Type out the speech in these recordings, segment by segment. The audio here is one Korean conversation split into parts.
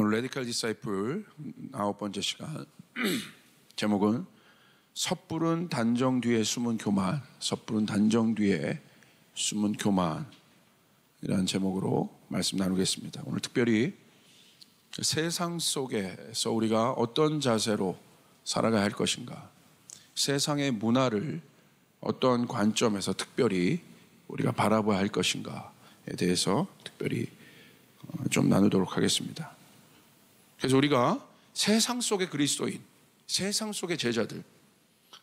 오늘 레디컬 디사이플 9번째 시간 제목은 섣부른 단정 뒤에 숨은 교만, 섣부른 단정 뒤에 숨은 교만이라는 제목으로 말씀 나누겠습니다. 오늘 특별히 세상 속에서 우리가 어떤 자세로 살아가야 할 것인가, 세상의 문화를 어떤 관점에서 특별히 우리가 바라봐야 할 것인가에 대해서 특별히 좀 나누도록 하겠습니다. 그래서 우리가 세상 속의 그리스도인, 세상 속의 제자들,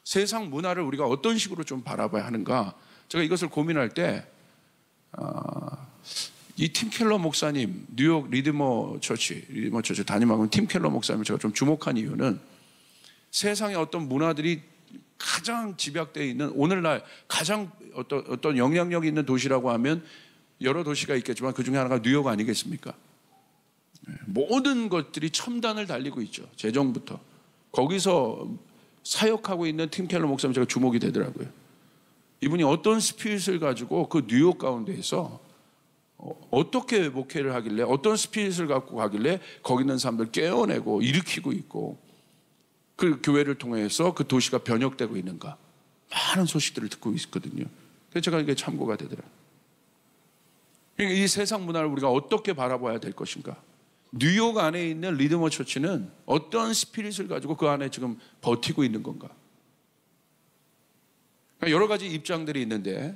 세상 문화를 우리가 어떤 식으로 좀 바라봐야 하는가, 제가 이것을 고민할 때 이 팀 켈러 목사님, 뉴욕 리드머 처치 담임하고 팀 켈러 목사님을 제가 좀 주목한 이유는 세상의 어떤 문화들이 가장 집약되어 있는, 오늘날 가장 어떤 영향력 있는 도시라고 하면 여러 도시가 있겠지만 그 중에 하나가 뉴욕 아니겠습니까? 모든 것들이 첨단을 달리고 있죠. 재정부터. 거기서 사역하고 있는 팀 켈러 목사님 제가 주목이 되더라고요. 이분이 어떤 스피릿을 가지고 그 뉴욕 가운데에서 어떻게 목회를 하길래, 어떤 스피릿을 갖고 가길래 거기 있는 사람들 깨어내고 일으키고 있고 그 교회를 통해서 그 도시가 변혁되고 있는가, 많은 소식들을 듣고 있거든요. 그래서 제가 이게 참고가 되더라고요. 그러니까 이 세상 문화를 우리가 어떻게 바라봐야 될 것인가, 뉴욕 안에 있는 리드머 처치는 어떤 스피릿을 가지고 그 안에 지금 버티고 있는 건가. 그러니까 여러 가지 입장들이 있는데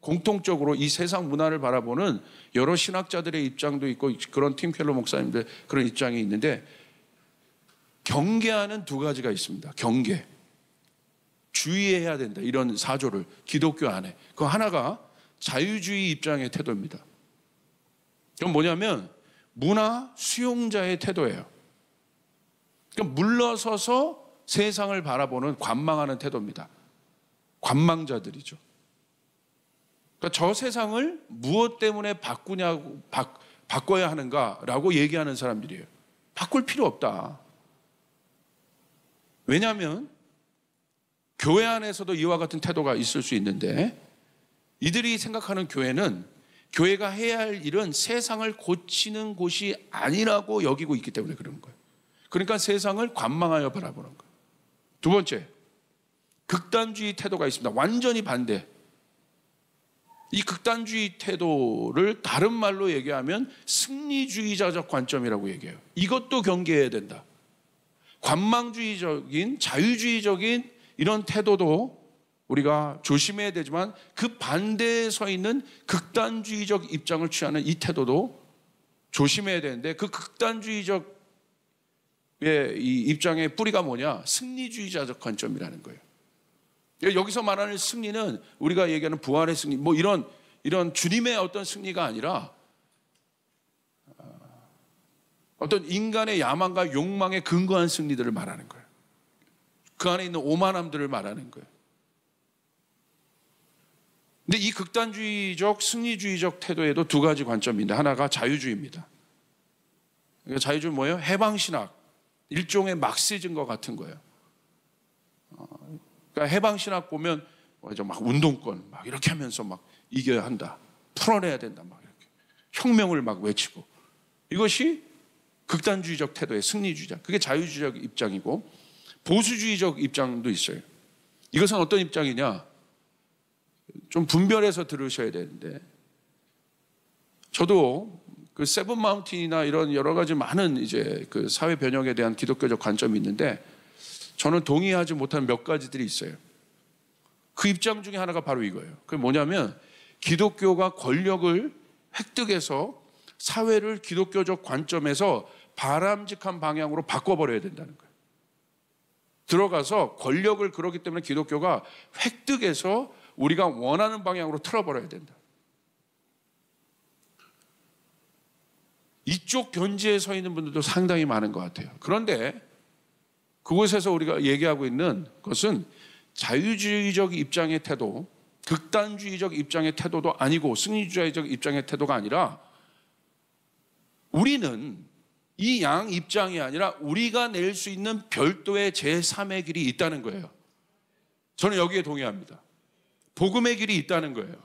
공통적으로 이 세상 문화를 바라보는 여러 신학자들의 입장도 있고 그런 팀 켈러 목사님들 그런 입장이 있는데, 경계하는 두 가지가 있습니다. 경계, 주의해야 된다, 이런 사조를 기독교 안에. 그 하나가 자유주의 입장의 태도입니다. 그건 뭐냐면 문화 수용자의 태도예요. 그러니까 물러서서 세상을 바라보는, 관망하는 태도입니다. 관망자들이죠. 그러니까 저 세상을 무엇 때문에 바꿔야 하는가라고 얘기하는 사람들이에요. 바꿀 필요 없다. 왜냐하면 교회 안에서도 이와 같은 태도가 있을 수 있는데, 이들이 생각하는 교회는, 교회가 해야 할 일은 세상을 고치는 곳이 아니라고 여기고 있기 때문에 그러는 거예요. 그러니까 세상을 관망하여 바라보는 거예요. 두 번째, 극단주의 태도가 있습니다. 완전히 반대. 이 극단주의 태도를 다른 말로 얘기하면 승리주의자적 관점이라고 얘기해요. 이것도 경계해야 된다. 관망주의적인, 자유주의적인 이런 태도도 우리가 조심해야 되지만, 그 반대에 서 있는 극단주의적 입장을 취하는 이 태도도 조심해야 되는데, 그 극단주의적 이 입장의 뿌리가 뭐냐? 승리주의자적 관점이라는 거예요. 여기서 말하는 승리는 우리가 얘기하는 부활의 승리, 뭐 이런 주님의 어떤 승리가 아니라 어떤 인간의 야망과 욕망에 근거한 승리들을 말하는 거예요. 그 안에 있는 오만함들을 말하는 거예요. 근데 이 극단주의적, 승리주의적 태도에도 두 가지 관점인데, 하나가 자유주의입니다. 그러니까 자유주의는 뭐예요? 해방신학, 일종의 막시즘과 같은 거예요. 그러니까 해방신학 보면 막 운동권 막 이렇게 하면서 막 이겨야 한다, 풀어내야 된다, 막 이렇게 혁명을 막 외치고, 이것이 극단주의적 태도의 승리주의자. 그게 자유주의적 입장이고, 보수주의적 입장도 있어요. 이것은 어떤 입장이냐? 좀 분별해서 들으셔야 되는데, 저도 그 세븐 마운틴이나 이런 여러 가지 많은 이제 그 사회 변혁에 대한 기독교적 관점이 있는데, 저는 동의하지 못한 몇 가지들이 있어요. 그 입장 중에 하나가 바로 이거예요. 그게 뭐냐면, 기독교가 권력을 획득해서 사회를 기독교적 관점에서 바람직한 방향으로 바꿔버려야 된다는 거예요. 들어가서 권력을, 그러기 때문에 기독교가 획득해서 우리가 원하는 방향으로 틀어버려야 된다. 이쪽 견지에 서 있는 분들도 상당히 많은 것 같아요. 그런데 그곳에서 우리가 얘기하고 있는 것은 자유주의적 입장의 태도, 극단주의적 입장의 태도도 아니고 승리주의적 입장의 태도가 아니라, 우리는 이 양 입장이 아니라 우리가 낼 수 있는 별도의 제3의 길이 있다는 거예요. 저는 여기에 동의합니다. 복음의 길이 있다는 거예요.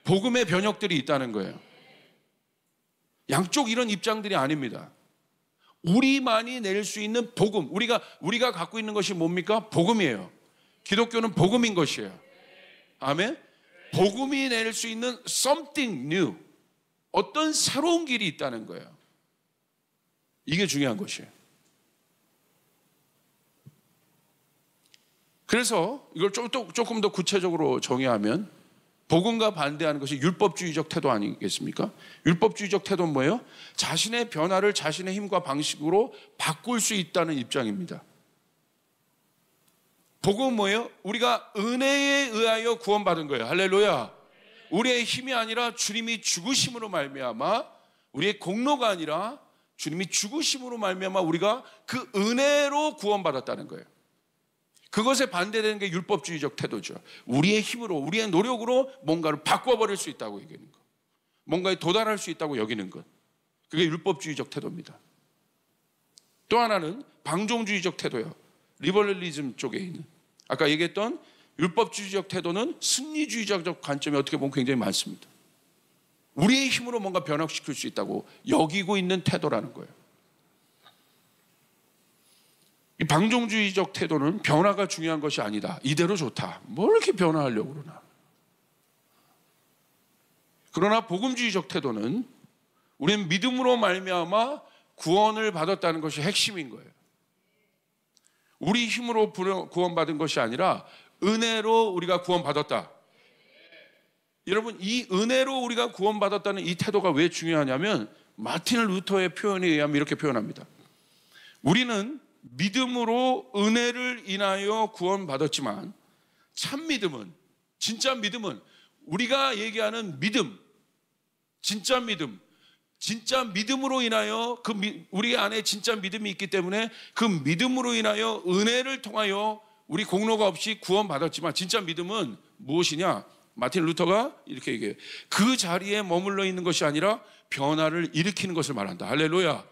복음의 변혁들이 있다는 거예요. 양쪽 이런 입장들이 아닙니다. 우리만이 낼 수 있는 복음. 우리가 갖고 있는 것이 뭡니까? 복음이에요. 기독교는 복음인 것이에요. 아멘. 복음이 낼 수 있는 something new, 어떤 새로운 길이 있다는 거예요. 이게 중요한 것이에요. 그래서 이걸 조금 더 구체적으로 정의하면 복음과 반대하는 것이 율법주의적 태도 아니겠습니까? 율법주의적 태도는 뭐예요? 자신의 변화를 자신의 힘과 방식으로 바꿀 수 있다는 입장입니다. 복음은 뭐예요? 우리가 은혜에 의하여 구원받은 거예요. 할렐루야. 우리의 힘이 아니라 주님이 죽으심으로 말미암아, 우리의 공로가 아니라 주님이 죽으심으로 말미암아 우리가 그 은혜로 구원받았다는 거예요. 그것에 반대되는 게 율법주의적 태도죠. 우리의 힘으로, 우리의 노력으로 뭔가를 바꿔버릴 수 있다고 여기는 것, 뭔가에 도달할 수 있다고 여기는 것, 그게 율법주의적 태도입니다. 또 하나는 방종주의적 태도예요. 리버럴리즘 쪽에 있는, 아까 얘기했던 율법주의적 태도는 승리주의적 관점이 어떻게 보면 굉장히 많습니다. 우리의 힘으로 뭔가 변화시킬 수 있다고 여기고 있는 태도라는 거예요. 이 방종주의적 태도는 변화가 중요한 것이 아니다. 이대로 좋다. 뭘 이렇게 변화하려고 그러나. 그러나 복음주의적 태도는 우리는 믿음으로 말미암아 구원을 받았다는 것이 핵심인 거예요. 우리 힘으로 구원받은 것이 아니라 은혜로 우리가 구원받았다. 여러분, 이 은혜로 우리가 구원받았다는 이 태도가 왜 중요하냐면 마틴 루터의 표현에 의하면 이렇게 표현합니다. 우리는 믿음으로 은혜를 인하여 구원받았지만 참 믿음은, 진짜 믿음은, 우리가 얘기하는 믿음, 진짜 믿음으로 인하여 우리 안에 진짜 믿음이 있기 때문에 그 믿음으로 인하여 은혜를 통하여 우리 공로가 없이 구원받았지만 진짜 믿음은 무엇이냐? 마틴 루터가 이렇게 얘기해요. 그 자리에 머물러 있는 것이 아니라 변화를 일으키는 것을 말한다. 할렐루야.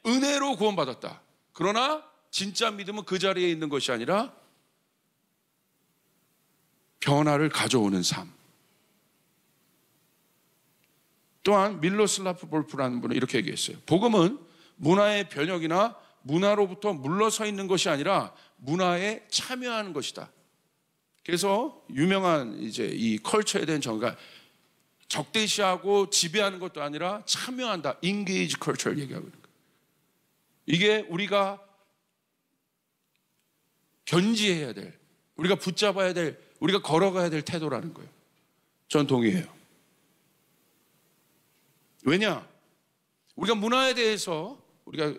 은혜로 구원받았다. 그러나 진짜 믿음은 그 자리에 있는 것이 아니라 변화를 가져오는 삶. 또한 밀로슬라프 볼프라는 분은 이렇게 얘기했어요. 복음은 문화의 변혁이나 문화로부터 물러서 있는 것이 아니라 문화에 참여하는 것이다. 그래서 유명한 이제 이 컬처에 대한 정의가 적대시하고 지배하는 것도 아니라 참여한다. engage culture를 얘기하고 있는 거예요. 이게 우리가 견지해야 될, 우리가 붙잡아야 될, 우리가 걸어가야 될 태도라는 거예요. 전 동의해요. 왜냐? 우리가 문화에 대해서 우리가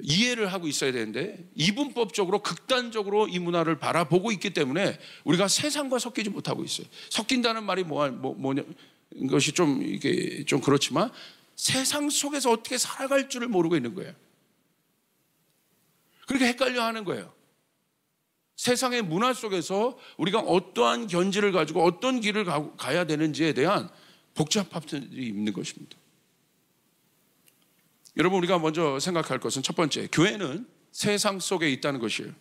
이해를 하고 있어야 되는데 이분법적으로 극단적으로 이 문화를 바라보고 있기 때문에 우리가 세상과 섞이지 못하고 있어요. 섞인다는 말이 뭐냐 것이 좀 이게 좀 그렇지만 세상 속에서 어떻게 살아갈 줄을 모르고 있는 거예요. 그렇게 헷갈려 하는 거예요. 세상의 문화 속에서 우리가 어떠한 견지를 가지고 어떤 길을 가야 되는지에 대한 복잡함들이 있는 것입니다. 여러분, 우리가 먼저 생각할 것은 첫 번째, 교회는 세상 속에 있다는 것이에요.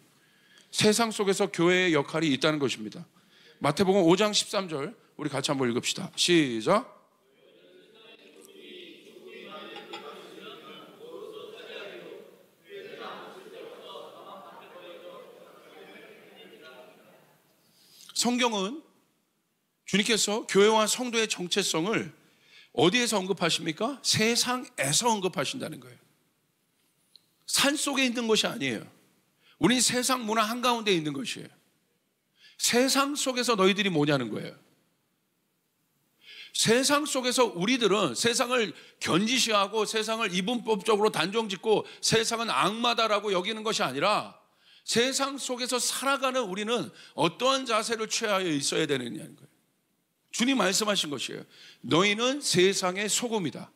세상 속에서 교회의 역할이 있다는 것입니다. 마태복음 5장 13절 우리 같이 한번 읽읍시다. 시작. 성경은 주님께서 교회와 성도의 정체성을 어디에서 언급하십니까? 세상에서 언급하신다는 거예요. 산 속에 있는 것이 아니에요. 우린 세상 문화 한가운데 있는 것이에요. 세상 속에서 너희들이 뭐냐는 거예요. 세상 속에서 우리들은 세상을 견지시하고 세상을 이분법적으로 단정짓고 세상은 악마다라고 여기는 것이 아니라 세상 속에서 살아가는 우리는 어떠한 자세를 취하여 있어야 되느냐는 거예요. 주님 말씀하신 것이에요. 너희는 세상의 소금이다.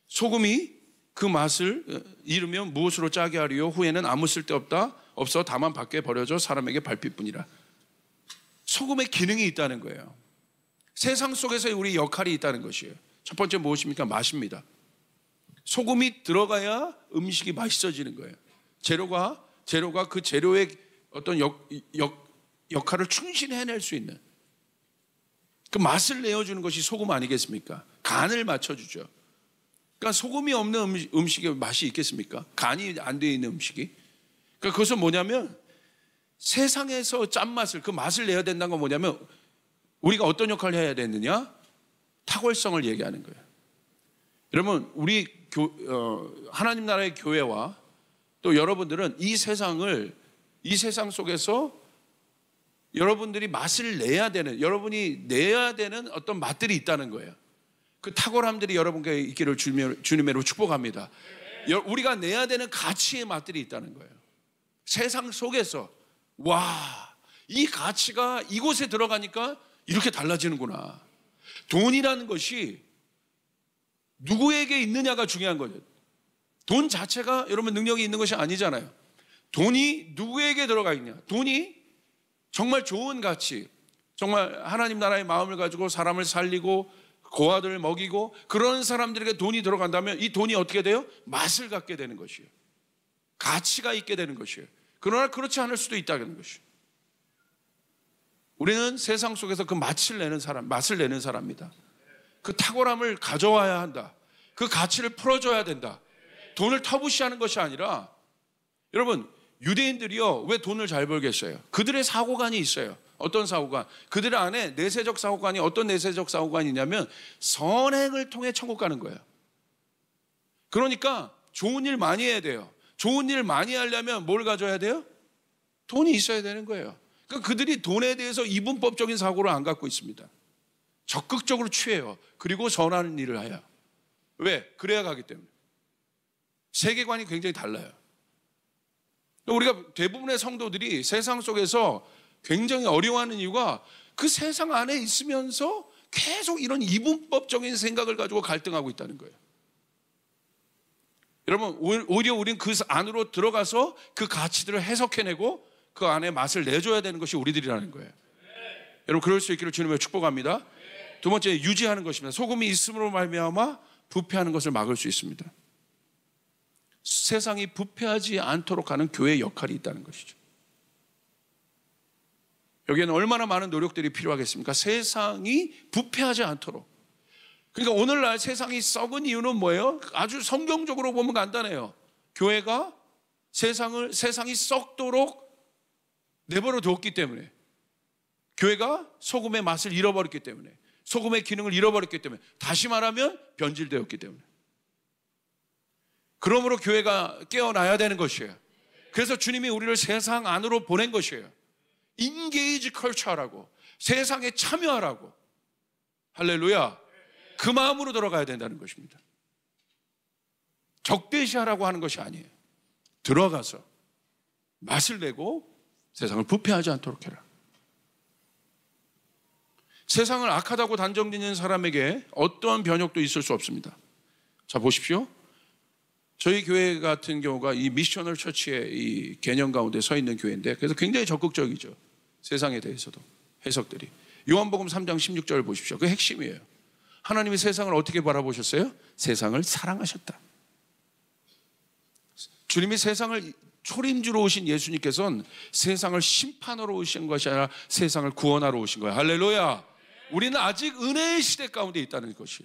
소금이 그 맛을 잃으면 무엇으로 짜게 하리요? 후에는 아무 쓸데없어 다만 밖에 버려져 사람에게 밟힐뿐이라. 소금의 기능이 있다는 거예요. 세상 속에서 우리 역할이 있다는 것이에요. 첫 번째 무엇입니까? 맛입니다. 소금이 들어가야 음식이 맛있어지는 거예요. 재료가 그 재료의 어떤 역할을 충실히 해낼 수 있는 그 맛을 내어주는 것이 소금 아니겠습니까? 간을 맞춰주죠. 그러니까 소금이 없는 음식에 맛이 있겠습니까? 간이 안 되어 있는 음식이. 그러니까 그것은 뭐냐면 세상에서 짠맛을, 그 맛을 내야 된다는 건 뭐냐면 우리가 어떤 역할을 해야 되느냐? 탁월성을 얘기하는 거예요. 여러분, 우리 하나님 나라의 교회와 또 여러분들은 이 세상 속에서 여러분들이 맛을 내야 되는, 여러분이 내야 되는 어떤 맛들이 있다는 거예요. 그 탁월함들이 여러분께 있기를 주님으로 축복합니다. 우리가 내야 되는 가치의 맛들이 있다는 거예요. 세상 속에서 와, 이 가치가 이곳에 들어가니까 이렇게 달라지는구나. 돈이라는 것이 누구에게 있느냐가 중요한 거죠. 돈 자체가 여러분 능력이 있는 것이 아니잖아요. 돈이 누구에게 들어가 있냐. 돈이 정말 좋은 가치, 정말 하나님 나라의 마음을 가지고 사람을 살리고 고아들을 먹이고 그런 사람들에게 돈이 들어간다면 이 돈이 어떻게 돼요? 맛을 갖게 되는 것이에요. 가치가 있게 되는 것이에요. 그러나 그렇지 않을 수도 있다는 것이에요. 우리는 세상 속에서 그 맛을 내는 사람입니다. 그 탁월함을 가져와야 한다. 그 가치를 풀어줘야 된다. 돈을 터부시하는 것이 아니라, 여러분, 유대인들이요, 왜 돈을 잘 벌겠어요? 그들의 사고관이 있어요. 어떤 사고관? 그들 안에 내세적 사고관이, 어떤 내세적 사고관이냐면 선행을 통해 천국 가는 거예요. 그러니까 좋은 일 많이 해야 돼요. 좋은 일 많이 하려면 뭘 가져야 돼요? 돈이 있어야 되는 거예요. 그러니까 그들이 돈에 대해서 이분법적인 사고를 안 갖고 있습니다. 적극적으로 취해요. 그리고 선하는 일을 해요. 왜? 그래야 가기 때문에. 세계관이 굉장히 달라요. 우리가 대부분의 성도들이 세상 속에서 굉장히 어려워하는 이유가 그 세상 안에 있으면서 계속 이런 이분법적인 생각을 가지고 갈등하고 있다는 거예요. 여러분, 오히려 우리는 그 안으로 들어가서 그 가치들을 해석해내고 그 안에 맛을 내줘야 되는 것이 우리들이라는 거예요. 여러분, 그럴 수 있기를 주님을 축복합니다. 두 번째, 유지하는 것입니다. 소금이 있음으로 말미암아 부패하는 것을 막을 수 있습니다. 세상이 부패하지 않도록 하는 교회의 역할이 있다는 것이죠. 여기에는 얼마나 많은 노력들이 필요하겠습니까? 세상이 부패하지 않도록. 그러니까 오늘날 세상이 썩은 이유는 뭐예요? 아주 성경적으로 보면 간단해요. 교회가 세상이 썩도록 내버려 뒀기 때문에, 교회가 소금의 맛을 잃어버렸기 때문에, 소금의 기능을 잃어버렸기 때문에, 다시 말하면 변질되었기 때문에. 그러므로 교회가 깨어나야 되는 것이에요. 그래서 주님이 우리를 세상 안으로 보낸 것이에요. 인게이지 컬처라고, 세상에 참여하라고. 할렐루야. 그 마음으로 들어가야 된다는 것입니다. 적대시하라고 하는 것이 아니에요. 들어가서 맛을 내고 세상을 부패하지 않도록 해라. 세상을 악하다고 단정짓는 사람에게 어떠한 변혁도 있을 수 없습니다. 자, 보십시오. 저희 교회 같은 경우가 이 미셔널 처치의 이 개념 가운데 서 있는 교회인데, 그래서 굉장히 적극적이죠. 세상에 대해서도 해석들이. 요한복음 3장 16절을 보십시오. 그 핵심이에요. 하나님이 세상을 어떻게 바라보셨어요? 세상을 사랑하셨다. 주님이 세상을 초림주로 오신 예수님께서는 세상을 심판하러 오신 것이 아니라 세상을 구원하러 오신 거예요. 할렐루야. 우리는 아직 은혜의 시대 가운데 있다는 것이.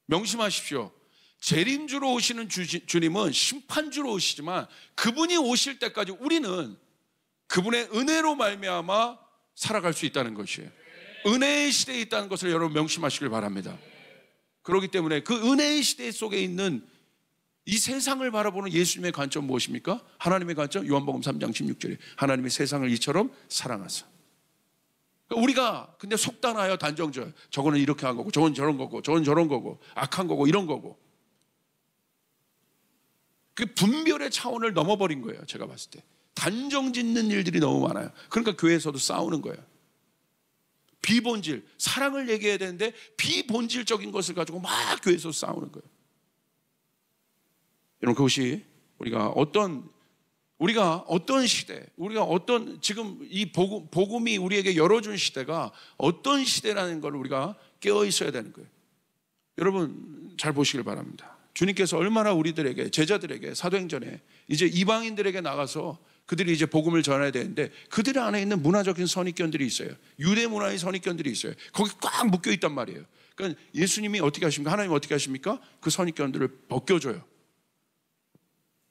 명심하십시오. 재림주로 오시는 주님은 심판주로 오시지만 그분이 오실 때까지 우리는 그분의 은혜로 말미암아 살아갈 수 있다는 것이에요. 은혜의 시대에 있다는 것을 여러분 명심하시길 바랍니다. 그렇기 때문에 그 은혜의 시대 속에 있는 이 세상을 바라보는 예수님의 관점 무엇입니까? 하나님의 관점, 요한복음 3장 16절에 하나님이 세상을 이처럼 사랑하사. 우리가 근데 속단하여 단정져요. 저거는 이렇게 한 거고, 저건 저런 거고, 저건 저런 거고, 악한 거고, 이런 거고. 그 분별의 차원을 넘어버린 거예요. 제가 봤을 때 단정 짓는 일들이 너무 많아요. 그러니까 교회에서도 싸우는 거예요. 비본질, 사랑을 얘기해야 되는데 비본질적인 것을 가지고 막 교회에서 싸우는 거예요. 여러분, 그것이 우리가 어떤 시대, 우리가 어떤 지금 이 복음이 우리에게 열어준 시대가 어떤 시대라는 걸 우리가 깨어 있어야 되는 거예요. 여러분, 잘 보시길 바랍니다. 주님께서 얼마나 우리들에게, 제자들에게 사도행전에 이제 이방인들에게 나가서 그들이 이제 복음을 전해야 되는데 그들 안에 있는 문화적인 선입견들이 있어요. 유대 문화의 선입견들이 있어요. 거기 꽉 묶여 있단 말이에요. 그러니까 예수님이 어떻게 하십니까? 하나님 어떻게 하십니까? 그 선입견들을 벗겨줘요.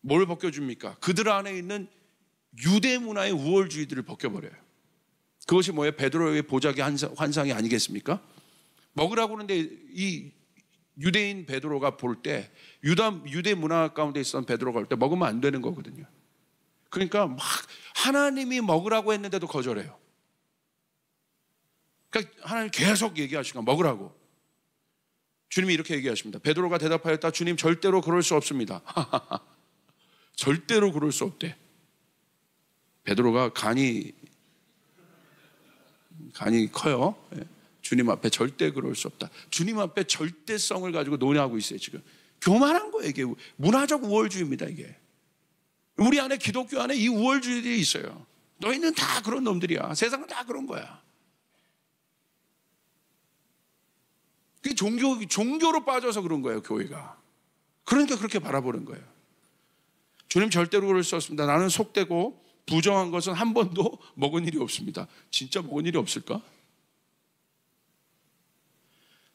뭘 벗겨줍니까? 그들 안에 있는 유대 문화의 우월주의들을 벗겨버려요. 그것이 뭐예요? 베드로의 보자기 환상이 아니겠습니까? 먹으라고 하는데 이 유대인 베드로가 볼 때 유대 문화 가운데 있었던 베드로가 볼 때 먹으면 안 되는 거거든요. 그러니까 막 하나님이 먹으라고 했는데도 거절해요. 그러니까 하나님 계속 얘기하시니까 먹으라고. 주님이 이렇게 얘기하십니다. 베드로가 대답하였다. 주님 절대로 그럴 수 없습니다. 절대로 그럴 수 없대. 베드로가 간이 커요. 주님 앞에 절대 그럴 수 없다. 주님 앞에 절대성을 가지고 논의하고 있어요. 지금 교만한 거예요. 이게 문화적 우월주의입니다. 이게 우리 안에, 기독교 안에 이 우월주의들이 있어요. 너희는 다 그런 놈들이야. 세상은 다 그런 거야. 그게 종교로 빠져서 그런 거예요. 교회가. 그러니까 그렇게 바라보는 거예요. 주님 절대로 그럴 수 없습니다. 나는 속되고 부정한 것은 한 번도 먹은 일이 없습니다. 진짜 먹은 일이 없을까?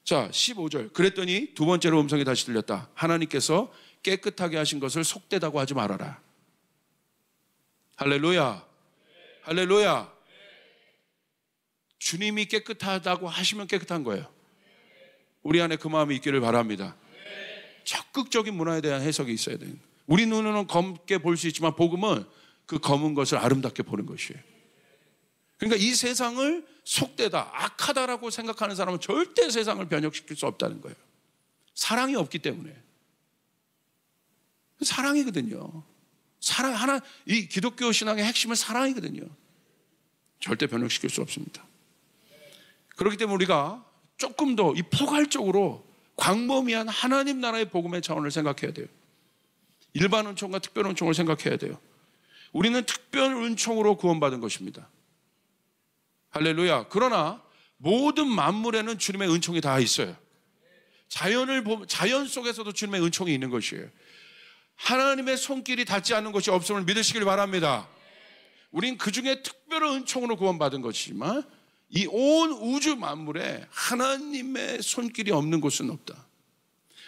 자, 15절. 그랬더니 두 번째로 음성이 다시 들렸다. 하나님께서 깨끗하게 하신 것을 속되다고 하지 말아라. 할렐루야. 할렐루야. 주님이 깨끗하다고 하시면 깨끗한 거예요. 우리 안에 그 마음이 있기를 바랍니다. 적극적인 문화에 대한 해석이 있어야 돼요. 우리 눈으로는 검게 볼 수 있지만 복음은 그 검은 것을 아름답게 보는 것이에요. 그러니까 이 세상을 속되다, 악하다라고 생각하는 사람은 절대 세상을 변혁시킬 수 없다는 거예요. 사랑이 없기 때문에. 사랑이거든요. 이 기독교 신앙의 핵심은 사랑이거든요. 절대 변혁시킬 수 없습니다. 그렇기 때문에 우리가 조금 더 이 포괄적으로 광범위한 하나님 나라의 복음의 차원을 생각해야 돼요. 일반 은총과 특별 은총을 생각해야 돼요. 우리는 특별 은총으로 구원받은 것입니다. 할렐루야. 그러나 모든 만물에는 주님의 은총이 다 있어요. 자연 속에서도 주님의 은총이 있는 것이에요. 하나님의 손길이 닿지 않는 것이 없음을 믿으시길 바랍니다. 우린 그 중에 특별한 은총으로 구원받은 것이지만 이 온 우주 만물에 하나님의 손길이 없는 곳은 없다.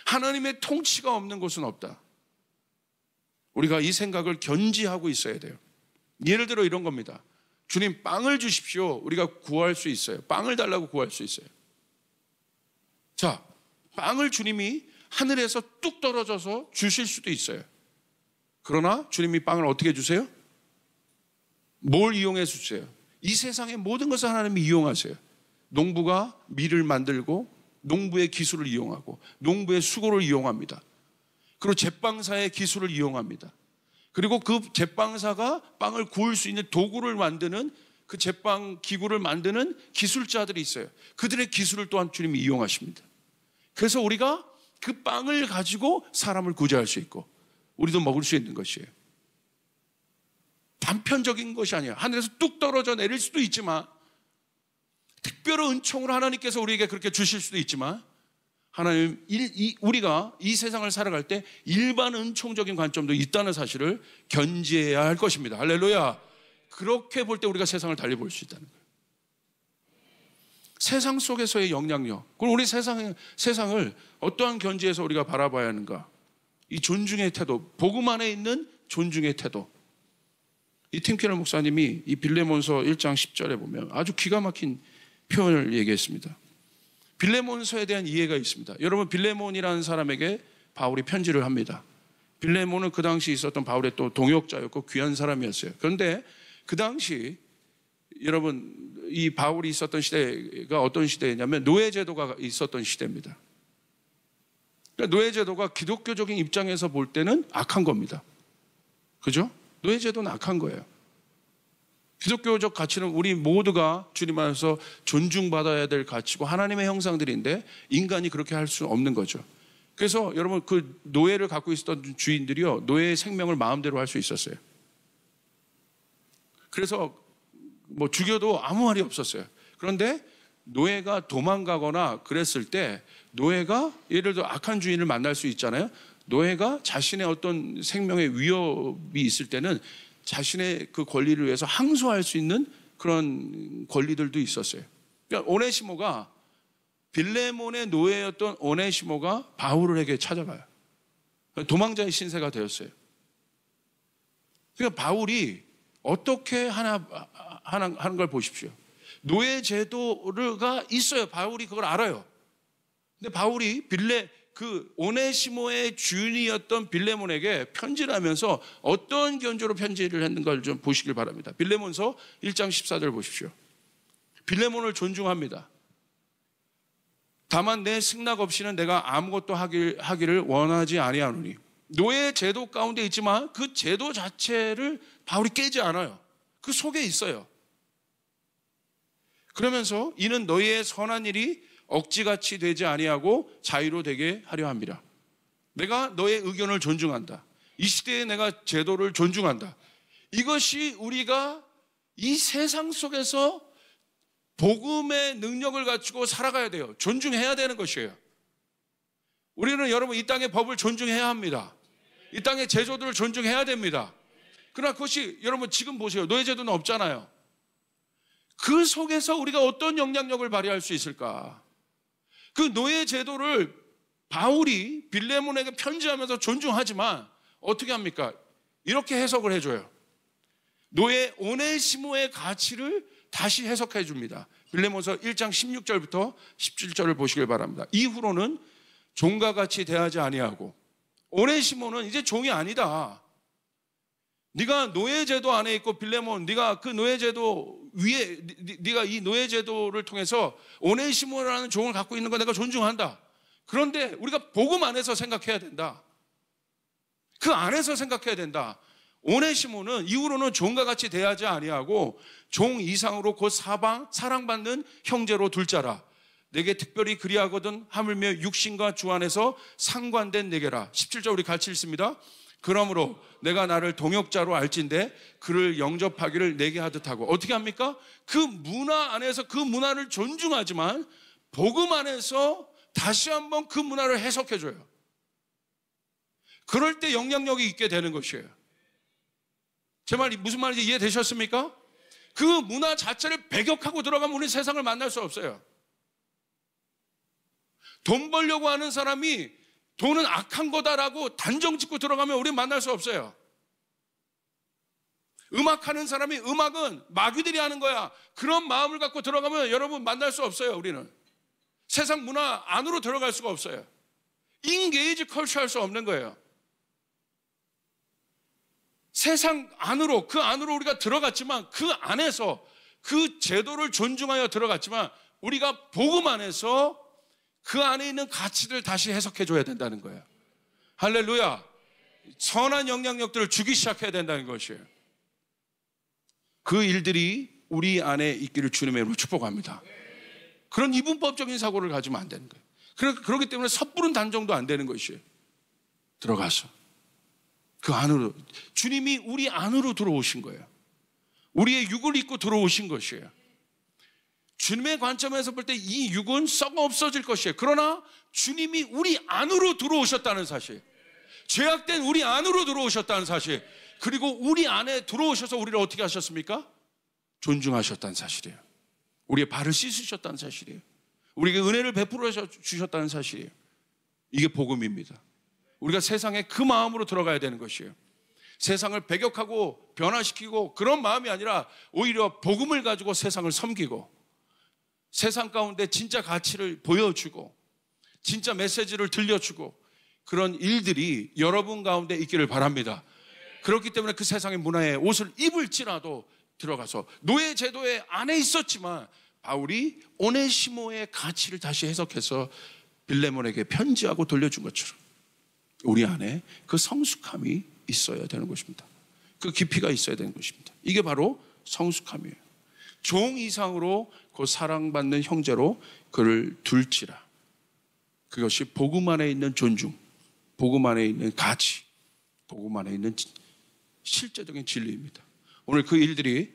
하나님의 통치가 없는 곳은 없다. 우리가 이 생각을 견지하고 있어야 돼요. 예를 들어 이런 겁니다. 주님 빵을 주십시오. 우리가 구할 수 있어요. 빵을 달라고 구할 수 있어요. 자, 빵을 주님이 하늘에서 뚝 떨어져서 주실 수도 있어요. 그러나 주님이 빵을 어떻게 주세요? 뭘 이용해서 주세요? 이 세상의 모든 것을 하나님이 이용하세요. 농부가 밀을 만들고 농부의 기술을 이용하고 농부의 수고를 이용합니다. 그리고 제빵사의 기술을 이용합니다. 그리고 그 제빵사가 빵을 구울 수 있는 도구를 만드는 그 제빵 기구를 만드는 기술자들이 있어요. 그들의 기술을 또한 주님이 이용하십니다. 그래서 우리가 그 빵을 가지고 사람을 구제할 수 있고 우리도 먹을 수 있는 것이에요. 단편적인 것이 아니에요. 하늘에서 뚝 떨어져 내릴 수도 있지만 특별한 은총으로 하나님께서 우리에게 그렇게 주실 수도 있지만 하나님, 우리가 이 세상을 살아갈 때 일반 은총적인 관점도 있다는 사실을 견지해야 할 것입니다. 할렐루야. 그렇게 볼 때 우리가 세상을 달리 볼 수 있다는 거예요. 세상 속에서의 영향력, 그리고 우리 세상을 어떠한 견지에서 우리가 바라봐야 하는가? 이 존중의 태도, 복음 안에 있는 존중의 태도. 이 팀 켈러 목사님이 이 빌레몬서 1장 10절에 보면 아주 기가 막힌 표현을 얘기했습니다. 빌레몬서에 대한 이해가 있습니다. 여러분, 빌레몬이라는 사람에게 바울이 편지를 합니다. 빌레몬은 그 당시 있었던 바울의 또 동역자였고 귀한 사람이었어요. 그런데 그 당시 여러분, 이 바울이 있었던 시대가 어떤 시대냐면 노예제도가 있었던 시대입니다. 그러니까 노예제도가 기독교적인 입장에서 볼 때는 악한 겁니다. 그죠? 노예제도는 악한 거예요. 기독교적 가치는 우리 모두가 주님 안에서 존중받아야 될 가치고 하나님의 형상들인데 인간이 그렇게 할 수 없는 거죠. 그래서 여러분, 그 노예를 갖고 있었던 주인들이요, 노예의 생명을 마음대로 할 수 있었어요. 그래서 뭐 죽여도 아무 말이 없었어요. 그런데 노예가 도망가거나 그랬을 때 노예가 예를 들어 악한 주인을 만날 수 있잖아요. 노예가 자신의 어떤 생명의 위협이 있을 때는 자신의 그 권리를 위해서 항소할 수 있는 그런 권리들도 있었어요. 그러니까 오네시모가 빌레몬의 노예였던 오네시모가 바울에게 찾아가요. 도망자의 신세가 되었어요. 그러니까 바울이 어떻게 하는 걸 보십시오. 노예 제도가 있어요. 바울이 그걸 알아요. 근데 바울이 오네시모의 주인이었던 빌레몬에게 편지를 하면서 어떤 견조로 편지를 했는 걸 좀 보시길 바랍니다. 빌레몬서 1장 14절 보십시오. 빌레몬을 존중합니다. 다만 내 승낙 없이는 내가 아무것도 하기를 원하지 아니하노니. 노예 제도 가운데 있지만 그 제도 자체를 바울이 깨지 않아요. 그 속에 있어요. 그러면서 이는 너희의 선한 일이 억지같이 되지 아니하고 자유로 되게 하려 함이라. 내가 너의 의견을 존중한다. 이 시대에 내가 제도를 존중한다. 이것이 우리가 이 세상 속에서 복음의 능력을 갖추고 살아가야 돼요. 존중해야 되는 것이에요. 우리는 여러분 이 땅의 법을 존중해야 합니다. 이 땅의 제도들을 존중해야 됩니다. 그러나 그것이 여러분 지금 보세요. 노예 제도는 없잖아요. 그 속에서 우리가 어떤 영향력을 발휘할 수 있을까? 그 노예 제도를 바울이 빌레몬에게 편지하면서 존중하지만 어떻게 합니까? 이렇게 해석을 해줘요. 노예 오네시모의 가치를 다시 해석해 줍니다. 빌레몬서 1장 16절부터 17절을 보시길 바랍니다. 이후로는 종과 같이 대하지 아니하고 오네시모는 이제 종이 아니다. 네가 노예제도 안에 있고 빌레몬 네가 그 노예제도 위에 네가 이 노예제도를 통해서 오네시모라는 종을 갖고 있는 거 내가 존중한다. 그런데 우리가 복음 안에서 생각해야 된다. 그 안에서 생각해야 된다. 오네시모는 이후로는 종과 같이 대하지 아니하고 종 이상으로 곧 사랑받는 형제로 둘 자라. 내게 특별히 그리하거든 하물며 육신과 주 안에서 상관된 내게라. 17절 우리 같이 읽습니다. 그러므로 내가 나를 동역자로 알진대 그를 영접하기를 내게 하듯 하고. 어떻게 합니까? 그 문화 안에서 그 문화를 존중하지만 복음 안에서 다시 한번 그 문화를 해석해줘요. 그럴 때 영향력이 있게 되는 것이에요. 제 말이 무슨 말인지 이해되셨습니까? 그 문화 자체를 배격하고 들어가면 우리 세상을 만날 수 없어요. 돈 벌려고 하는 사람이 돈은 악한 거다라고 단정 짓고 들어가면 우리는 만날 수 없어요. 음악하는 사람이 음악은 마귀들이 하는 거야. 그런 마음을 갖고 들어가면 여러분 만날 수 없어요. 우리는 세상 문화 안으로 들어갈 수가 없어요. 인게이지 컬처 할 수 없는 거예요. 세상 안으로 그 안으로 우리가 들어갔지만 그 안에서 그 제도를 존중하여 들어갔지만 우리가 복음 안에서 그 안에 있는 가치를 다시 해석해 줘야 된다는 거예요. 할렐루야. 선한 영향력들을 주기 시작해야 된다는 것이에요. 그 일들이 우리 안에 있기를 주님의 이름으로 축복합니다. 그런 이분법적인 사고를 가지면 안 되는 거예요. 그렇기 때문에 섣부른 단정도 안 되는 것이에요. 들어가서 그 안으로 주님이 우리 안으로 들어오신 거예요. 우리의 육을 입고 들어오신 것이에요. 주님의 관점에서 볼 때 이 육은 썩어 없어질 것이에요. 그러나 주님이 우리 안으로 들어오셨다는 사실, 죄악된 우리 안으로 들어오셨다는 사실, 그리고 우리 안에 들어오셔서 우리를 어떻게 하셨습니까? 존중하셨다는 사실이에요. 우리의 발을 씻으셨다는 사실이에요. 우리에게 은혜를 베풀어 주셨다는 사실이에요. 이게 복음입니다. 우리가 세상에 그 마음으로 들어가야 되는 것이에요. 세상을 배격하고 변화시키고 그런 마음이 아니라 오히려 복음을 가지고 세상을 섬기고 세상 가운데 진짜 가치를 보여주고 진짜 메시지를 들려주고 그런 일들이 여러분 가운데 있기를 바랍니다. 그렇기 때문에 그 세상의 문화에 옷을 입을지라도 들어가서 노예 제도에 안에 있었지만 바울이 오네시모의 가치를 다시 해석해서 빌레몬에게 편지하고 돌려준 것처럼 우리 안에 그 성숙함이 있어야 되는 것입니다. 그 깊이가 있어야 되는 것입니다. 이게 바로 성숙함이에요. 종 이상으로 그 사랑받는 형제로 그를 둘지라. 그것이 복음 안에 있는 존중, 복음 안에 있는 가치, 복음 안에 있는 실제적인 진리입니다. 오늘 그 일들이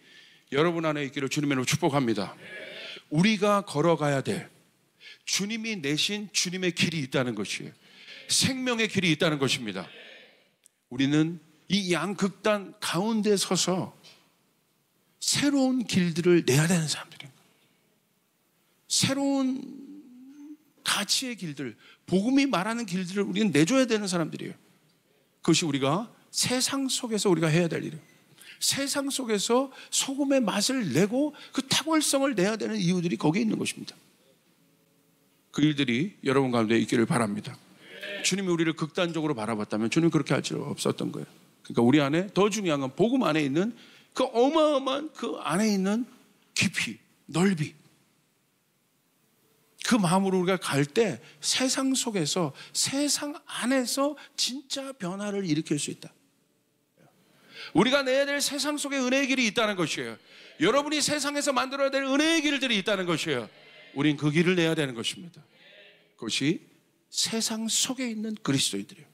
여러분 안에 있기를 주님으로 축복합니다. 우리가 걸어가야 될 주님이 내신 주님의 길이 있다는 것이에요. 생명의 길이 있다는 것입니다. 우리는 이 양극단 가운데 서서 새로운 길들을 내야 되는 사람들입니다. 새로운 가치의 길들, 복음이 말하는 길들을 우리는 내줘야 되는 사람들이에요. 그것이 우리가 세상 속에서 우리가 해야 될 일이에요. 세상 속에서 소금의 맛을 내고 그 탁월성을 내야 되는 이유들이 거기에 있는 것입니다. 그 일들이 여러분 가운데 있기를 바랍니다. 주님이 우리를 극단적으로 바라봤다면 주님은 그렇게 할 줄 없었던 거예요. 그러니까 우리 안에 더 중요한 건 복음 안에 있는 그 어마어마한 그 안에 있는 깊이, 넓이, 그 마음으로 우리가 갈 때 세상 속에서, 세상 안에서 진짜 변화를 일으킬 수 있다. 우리가 내야 될 세상 속에 은혜의 길이 있다는 것이에요. 여러분이 세상에서 만들어야 될 은혜의 길들이 있다는 것이에요. 우린 그 길을 내야 되는 것입니다. 그것이 세상 속에 있는 그리스도인들이에요.